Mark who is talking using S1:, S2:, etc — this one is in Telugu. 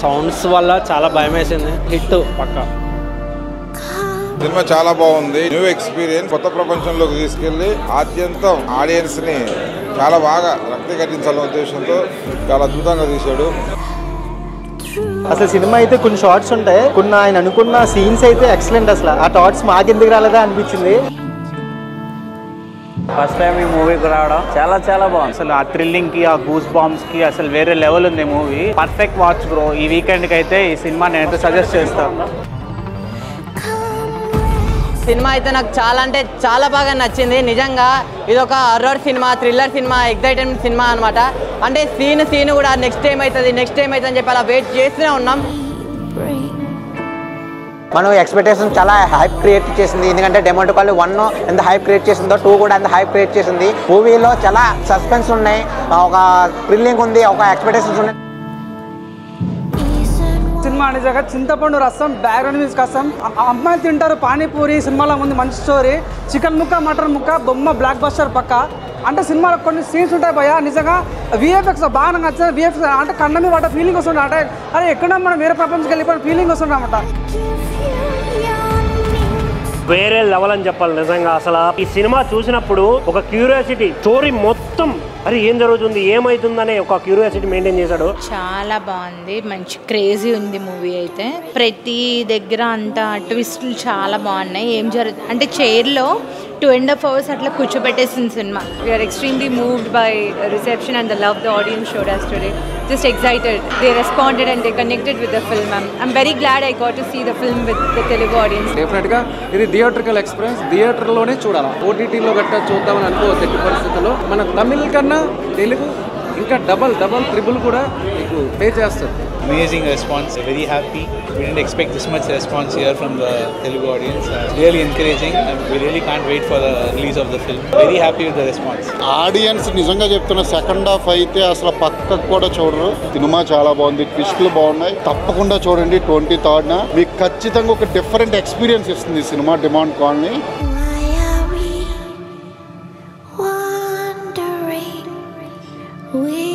S1: సౌండ్స్ వల్ల చాలా భయం వేసింది. హిట్ పక్కా.
S2: సినిమా చాలా బాగుంది. న్యూ ఎక్స్పీరియన్స్, కొత్త ప్రపంచంలోకి తీసుకెళ్లి ఆద్యంతం ఆడియన్స్ ని చాలా బాగా రక్తి కట్టించాలనే ఉద్దేశంతో చాలా అద్భుతంగా తీశాడు.
S3: అసలు సినిమా అయితే కొన్ని షార్ట్స్ ఉంటాయి, కొన్ని ఆయన అనుకున్న సీన్స్ అయితే ఎక్సలెంట్. అసలు ఆ థాట్స్ మాకెందుకు రాలేదా అనిపించింది.
S4: ఫస్ట్ టైం ఈ మూవీకి రావడం చాలా చాలా బాగుంది. అసలు ఆ థ్రిల్లింగ్ కి, ఆ గూస్ బాంబ్స్ కి అసలు వేరే లెవెల్ ఉంది మూవీ. Perfect watch bro. ఈ వీకెండ్ కి అయితే ఈ సినిమా నేను సజెస్ట్ చేస్తాను.
S5: సినిమా అయితే నాకు చాలా అంటే చాలా బాగా నచ్చింది. నిజంగా ఇది ఒక horror cinema, thriller cinema, excited cinema అనమాట. అంటే సీన్ కూడా నెక్స్ట్ టైం అవుతుంది అని చెప్పి అలా వెయిట్ చేస్తూనే ఉన్నాం.
S3: మనం ఎక్స్పెక్టేషన్ చాలా హైప్ క్రియేట్ చేసింది. ఎందుకంటే డెమోటో కాల్ 1 ఎంత హైప్ క్రియేట్ చేసిందో 2 కూడా ఎంత హైప్ క్రియేట్ చేసింది. మూవీలో చాలా సస్పెన్స్ ఉన్నాయి, ఒక థ్రిల్లింగ్ ఉంది, ఒక ఎక్స్పెక్టేషన్స్ ఉన్నాయి.
S6: సినిమా నిజంగా చింతపండు రసం, బ్యాక్గ్రౌండ్ మ్యూజిక్ కోసం అమ్మాయిలు తింటారు పానీపూరి సినిమాలో ఉంది. మంచి స్టోరీ, చికెన్ ముక్క, మటన్ ముక్క, బొమ్మ బ్లాక్ బస్టర్ పక్క. అంటే సినిమాలో కొన్ని సీన్స్ ఉంటాయి భయ, నిజంగా విఎఫ్ఎక్స్ బాగా నచ్చింది. విఎఫ్ఎక్స్ అంటే కన్నమి వాట ఫీలింగ్ వస్తుంది. అంటే అరే ఎక్కడ మనం వేరే ప్రపంచంకి వెళ్ళిపోయిన ఫీలింగ్ వస్తుంది అన్నమాట.
S7: వేరే లెవెల్ అని చెప్పాలి నిజంగా. అసలు ఈ సినిమా చూసినప్పుడు ఒక క్యూరియాసిటీ, స్టోరీ మొత్తం అరే ఏం జరుగుతుంది, ఏమైతుందనే ఒక క్యూరియాసిటీ మెయింటైన్ చేశాడు.
S8: చాలా బాగుంది, మంచి క్రేజీ ఉంది మూవీ అయితే. ప్రతి దగ్గర అంత ట్విస్టులు చాలా బాగున్నాయి. ఏం జరుగుతుంది అంటే చైర్లో 2.5 hours అట్లా కూర్చోబెట్టేసింది సినిమా.
S9: We are extremely moved by reception and the love the audience showed us today. Just excited. They responded and they connected with the film. I'm very glad I got to see the film with the Telugu audience.
S10: డెఫినెట్గా ఇది థియేట్రికల్ ఎక్స్పీరియన్స్, థియేటర్లోనే చూడాలి. ఓటీటీలో గట్టా చూద్దామని అనుకోవద్దు. ఎట్టి పరిస్థితుల్లో మన తమిళ్ కన్నా తెలుగు ఇంకా డబల్ త్రిబుల్ కూడా మీకు పే చేస్తారు.
S11: Amazing response, very happy. We didn't expect this much response here from the Telugu audience. Really encouraging. We really can't wait for the release of the film. Very happy with the response.
S12: Audience నిజంగా చెప్తున్న సెకండ్ హాఫ్ అయితే అసలు పక్కకు కూడా చూడరు. సినిమా చాలా బాగుంది, ట్విస్టులు బాగున్నాయి. తప్పకుండా చూడండి 23rd మీకు ఖచ్చితంగా ఒక డిఫరెంట్ ఎక్స్పీరియన్స్ ఇస్తుంది ఈ సినిమా డిమాండ్ కాలనీ.
S13: We